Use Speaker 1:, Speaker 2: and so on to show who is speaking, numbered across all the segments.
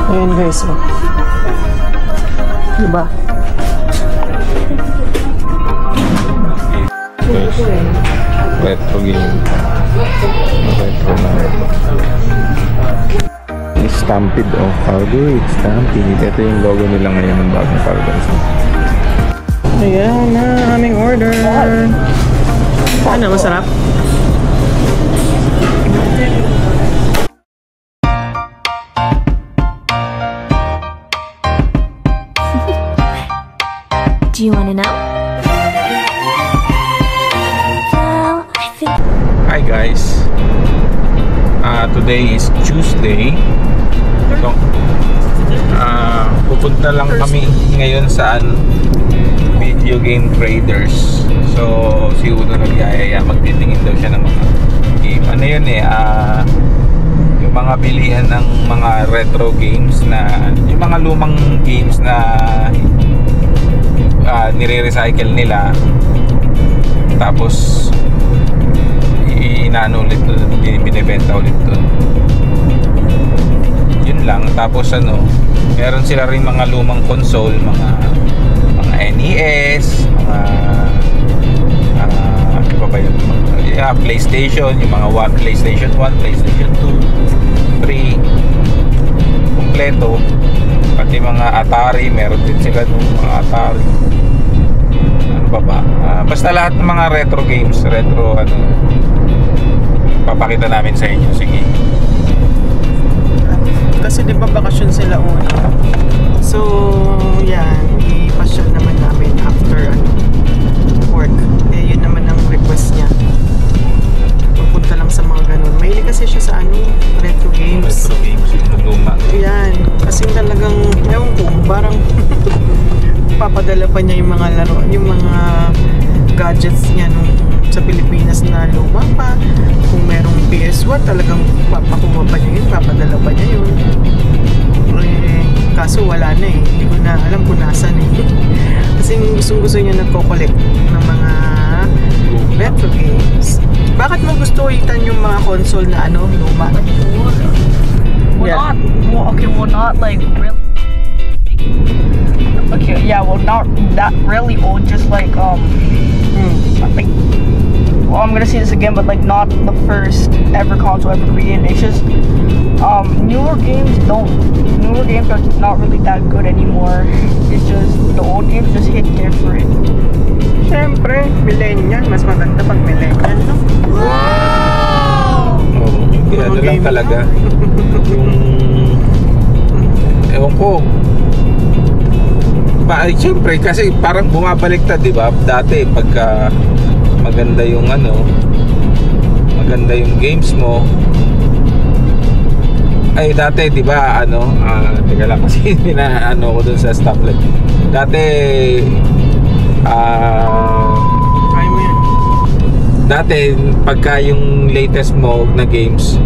Speaker 1: Ayan guys, oh. Diba?
Speaker 2: Retro game. Retro na. Stampede, oh. Cargo, Stampede. Ito yung logo nila ngayon ng bagong Cargo.
Speaker 1: Ayan na, aming order. Ano, masarap?
Speaker 3: Do you wanna know? Well, I think...
Speaker 2: Hi guys. Today is Tuesday. So, pupunta lang kami ngayon sa Video Game Traders. So, si Uno nagyayaya, magtitingin daw siya ng mga game. Ano yun eh, yung mga bilihan ng mga retro games na, yung mga lumang games na nire-recycle nila. Tapos, inaano ulit doon, binibenta ulit doon. Yun lang. Tapos meron sila rin mga lumang console, mga NES, mga ano pa ba yun? PlayStation, yung mga PlayStation 1, PlayStation 2, 3, kompleto. Pati mga Atari, meron din sila nung mga Atari. Ano pa ba? Basta lahat ng mga retro games, papakita namin sa inyo. Sige.
Speaker 1: Kasi di ba bakasyon sila una. So, yan. Ipasyon naman namin after work. Eh, yun naman ang request niya. Magpunta lang sa mga ganun. Mahilig kasi siya sa retro games.
Speaker 2: Retro games, yung luma.
Speaker 1: Yan. Kasi talagang, ewan ko, parang papadala pa niya yung mga laro, yung mga gadgets niya nung sa Pilipinas na luma pa. Kung merong PS1, talagang papakuha pa niya yun, papadala pa niya yun. Eh, kaso wala na eh. Hindi ko na alam kung nasan eh. Kasi gusto niya nagko-collect ng mga retro games. Bakit mo gusto itan yung mga console na luma?
Speaker 4: Well, not like really. Okay, yeah, well, not that really old, just like like, well, I'm gonna say this again, but like not the first ever console ever created. It's just newer games are not really that good anymore. It's just the old games just hit different.
Speaker 1: Siyempre, millennial, mas maganda pag millennial, no?
Speaker 2: Wow! Ano lang talaga. Ewan ko. Siyempre, kasi parang bumabaliktad, di ba? Dati, pagka maganda yung maganda yung games mo. Ay, dati, di ba, teka lang kasi ko dun sa stoplight. Dati, dati, pagka yung latest mo na games,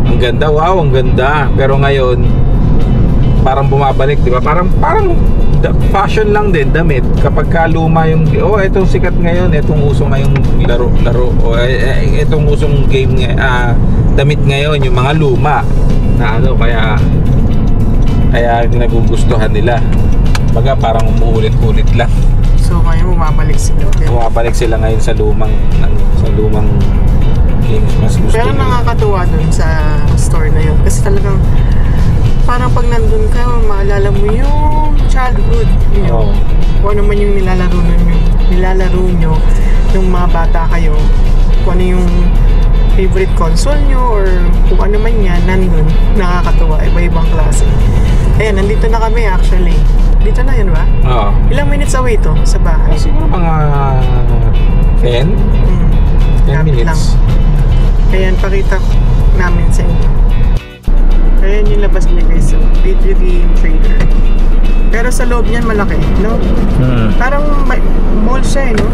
Speaker 2: ang ganda, wow, ang ganda. Pero ngayon, parang bumabalik, di ba? Parang fashion lang din, damit. Kapag ka luma yung, itong sikat ngayon, itong uso ngayong laro, itong usong game, damit ngayon, yung mga luma na kaya nagugustuhan nila. Baga parang umuulit-ulit lang.
Speaker 1: So ngayon bumabalik sila
Speaker 2: ngayon sa lumang games, mas gusto.
Speaker 1: Pero nakakatuwa dun sa store na yun kasi talagang parang pag nandun ka, maalala mo yung childhood nyo. Kung ano man yung nilalaro nyo nung mga bata kayo. Kung ano yung favorite console nyo or kung ano man yan, nandun. Nakakatuwa, iba-ibang klase. Ayan, nandito na kami actually. Dito na yun ba?
Speaker 2: Oo.
Speaker 1: Ilang minutes away to sa bahay?
Speaker 2: Siguro mga 10? 10 minutes
Speaker 1: lang. Ayan, pakita namin sa inyo. Ayan yung labas niya guys, so Video Game Trader. Pero sa loob niyan malaki, no? Parang mall siya no?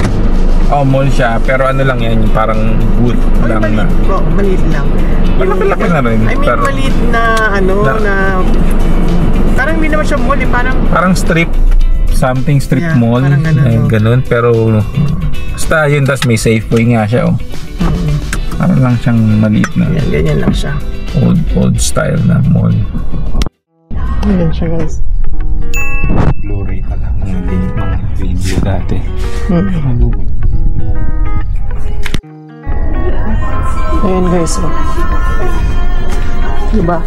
Speaker 2: Mall siya, pero ano lang yan, yung parang booth lang
Speaker 1: maliit,
Speaker 2: na.
Speaker 1: Maliit lang.
Speaker 2: Malaki na rin.
Speaker 1: I mean, maliit na na parang hindi naman siya mall, parang
Speaker 2: strip, something strip mall.
Speaker 1: Parang
Speaker 2: ganun, pero basta yun, tas may Safeway nga siya, Parang lang siyang maliit na.
Speaker 1: Ganyan lang siya.
Speaker 2: Old style na mall.
Speaker 1: Ayan siya guys.
Speaker 2: Blu-ray pala. Hindi mga video dati.
Speaker 1: Ayan guys. Oh. Diba?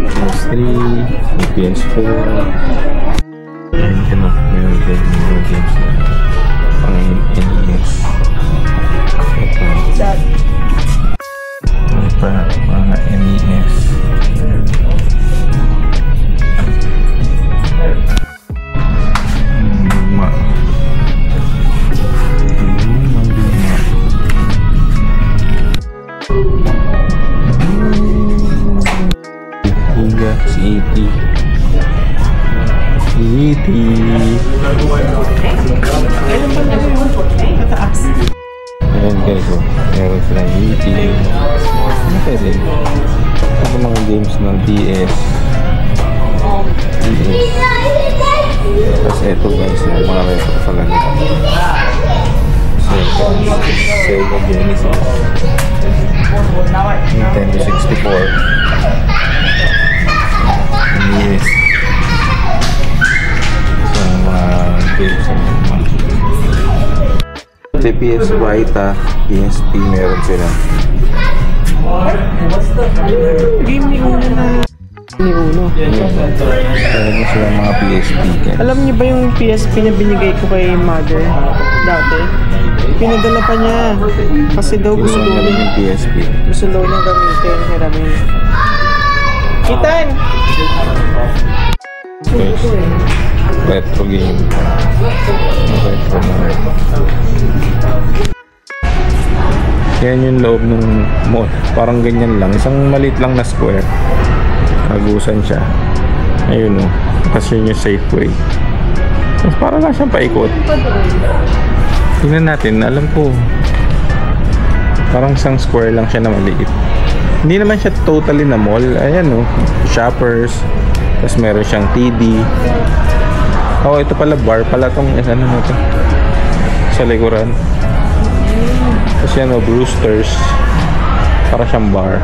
Speaker 2: PS3, PS4. Ayan, meron din mga games na pang NES.
Speaker 4: Sad.
Speaker 2: Ano pa, mga NES. Luma. Higa, si E.T. E.T. Ayan guys, oh. Meron silang E.T. Ano pwede? Ano mga games ng DS? Tapos eto guys, yung mga retro pala nila. Sega Genesis, Nintendo 64, NES. So mga games ng PS Vita, PSP meron sila.
Speaker 1: Game ni Uno na. Ni Uno.
Speaker 2: Meron sila mga PSP games.
Speaker 1: Alam niyo ba yung PSP na binigay ko kay mother dati? Pinadala pa niya. Kasi daw gusto
Speaker 2: Gusto
Speaker 1: daw
Speaker 2: nila
Speaker 1: niya.
Speaker 2: yung PSP.
Speaker 1: Gusto daw niya gamitin. Hiramin. Kitan!
Speaker 2: Guys, retro game. Retro na. Yan yung loob ng mall. Parang ganyan lang. Isang maliit lang na square. Kagusan siya. Ayun o. Tapos yun yung Safeway. Tapos parang lang siyang paikot. Tingnan natin. Alam ko. Parang isang square lang siya na maliit. Hindi naman siya totally na mall. Ayan o. Shoppers. Tapos meron siyang TV. Oh, ito pala bar pala tong ano na ito. Sa likuran. Tapos yan o, Brewster's. Para siyang bar.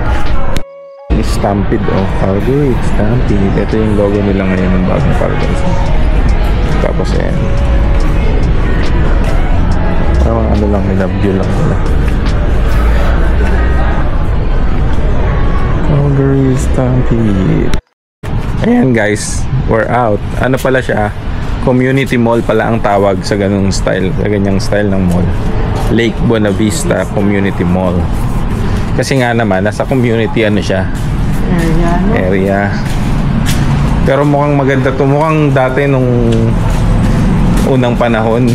Speaker 2: Stampede o. Calgary. Stampede. Ito yung logo nila ngayon ng bagong Calgary. Tapos yan. Parang ano lang nila. View lang nila. Calgary Stampede. Ayan guys. We're out. Ano pala siya? Community mall pala ang tawag sa ganung style. Sa ganyang style ng mall. Lake Buena Vista Community Mall. Kasi nga naman, nasa community ano siya.
Speaker 1: Area, no?
Speaker 2: Area. Pero mukhang maganda to. Mukhang dati nung unang panahon.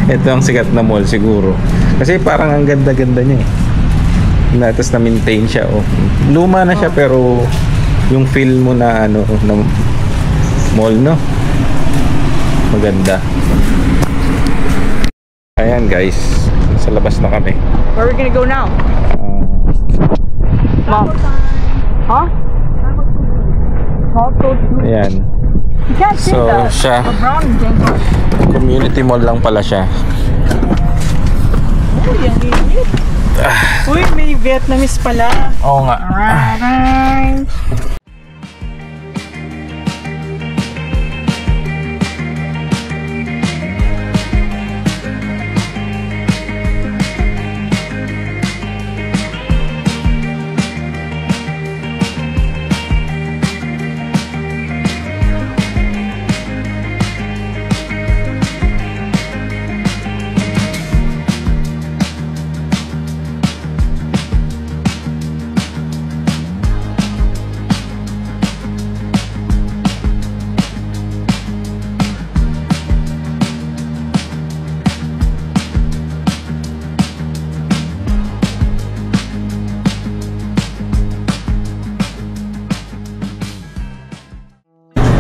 Speaker 2: Ito ang sikat na mall siguro. Kasi parang ang ganda-ganda niya eh. Tapos na-maintain siya. Oh. Luma na siya pero yung feel mo na ano na mall, no? Maganda. Ayan guys, sa labas na kami.
Speaker 4: Where are we gonna go now? Mom. Huh? Taco Tuesday.
Speaker 2: Ayan.
Speaker 4: You can't say
Speaker 2: So
Speaker 4: that.
Speaker 2: siya,
Speaker 4: The brown and Jenga.
Speaker 2: community mall lang pala siya.
Speaker 1: Uy, may Vietnamese pala.
Speaker 2: Oo nga.
Speaker 4: Alright.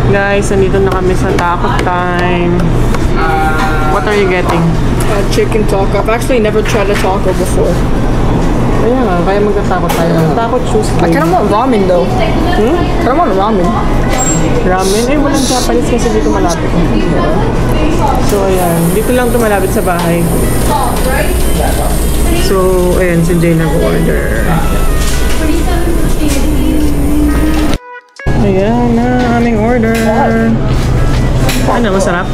Speaker 1: Guys, nandito na kami sa Taco Time. What are you getting?
Speaker 4: Chicken taco. I've actually never tried a taco before.
Speaker 1: Ayan nga, kaya magtatakot tayo. Taco Tuesday.
Speaker 4: I kind of want ramen though. I kind of want ramen.
Speaker 1: Ramen? Eh, walang Japanese kasi dito malapit. So, ayan. Dito lang ito malapit sa bahay. So, ayan, si Jay nag-order. Ayan na, aming order. Ano, masarap?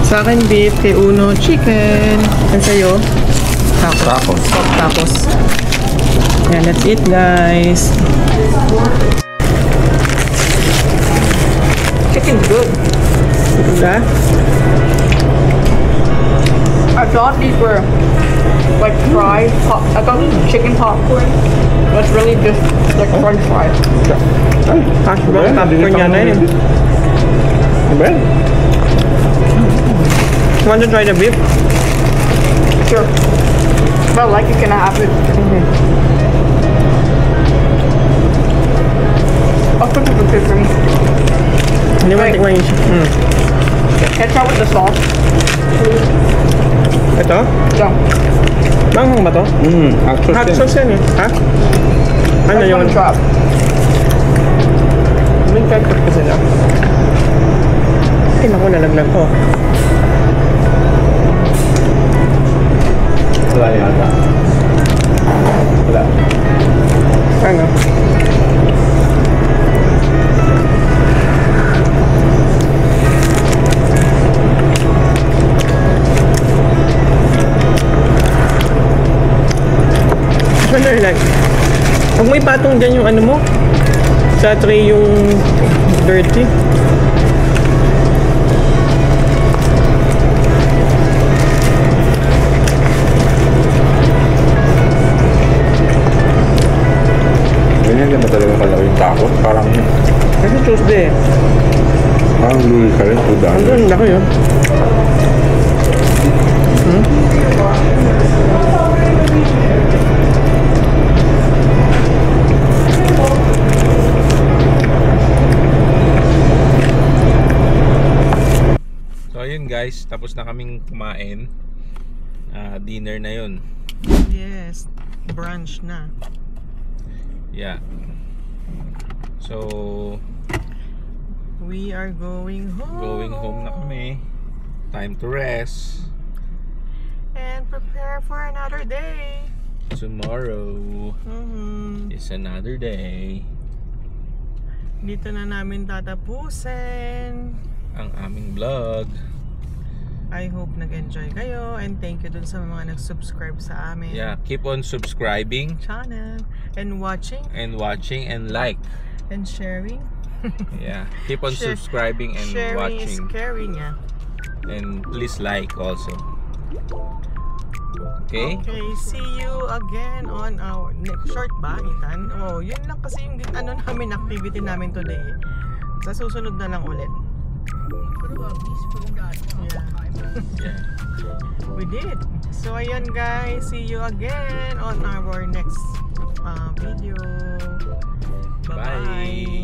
Speaker 1: Sa akin, beef. Kay Uno, chicken. And sa'yo? Tacos. Tacos. Ayan, let's eat, guys. Chicken's good. Diba?
Speaker 4: I thought these were like fried. I thought this was chicken popcorn. But it's really just like French fries.
Speaker 1: Hash brown popcorn yan na yun.
Speaker 2: Diba?
Speaker 1: Want to try the beef?
Speaker 4: Sure. If I like it, can I have it? I'll put it good for me.
Speaker 1: Hindi mo
Speaker 4: Wait.
Speaker 1: tikman yun siya.
Speaker 4: Can I try with the sauce?
Speaker 1: Ito?
Speaker 4: Yeah.
Speaker 1: Manghang ba to? Hot sauce yan eh. Ha? Ano
Speaker 4: I just
Speaker 1: yun?
Speaker 4: want to try.
Speaker 1: May ketchup kasi na. Ay, naku, nalaglag ko.
Speaker 2: Wala yata. Wala.
Speaker 1: Ano? Ano like? Huwag mo ipatong dyan yung ano mo. Sa tray yung dirty.
Speaker 2: Ganyan din ba talaga kalaki yung taco? Parang
Speaker 1: Kasi Tuesday.
Speaker 2: parang luli ka rin.
Speaker 1: Ang laki yun.
Speaker 2: So ayun guys, tapos na kaming kumain. Dinner na yun.
Speaker 1: Yes. Brunch na.
Speaker 2: Yeah. So
Speaker 1: We are going home.
Speaker 2: going home na kami. Time to rest.
Speaker 1: And prepare for another day.
Speaker 2: Tomorrow
Speaker 1: Mhm.
Speaker 2: is another day.
Speaker 1: Dito na namin tatapusin.
Speaker 2: Ang aming vlog.
Speaker 1: I hope nag-enjoy kayo and thank you dun sa mga nag-subscribe sa amin
Speaker 2: Yeah, keep on subscribing
Speaker 1: channel and watching
Speaker 2: and watching and like.
Speaker 1: and sharing.
Speaker 2: Yeah, keep on
Speaker 1: Share-
Speaker 2: subscribing and
Speaker 1: Sharing is
Speaker 2: watching,
Speaker 1: caring, yeah.
Speaker 2: and please like also. Okay?
Speaker 1: Okay, see you again on our next short ba, Ethan? Oh, yun lang kasi yung ano namin, activity namin today. Sa susunod na lang ulit. Yeah.
Speaker 2: Yeah.
Speaker 1: We did. So ayan guys, see you again on our next video. Bye-bye.
Speaker 2: Bye.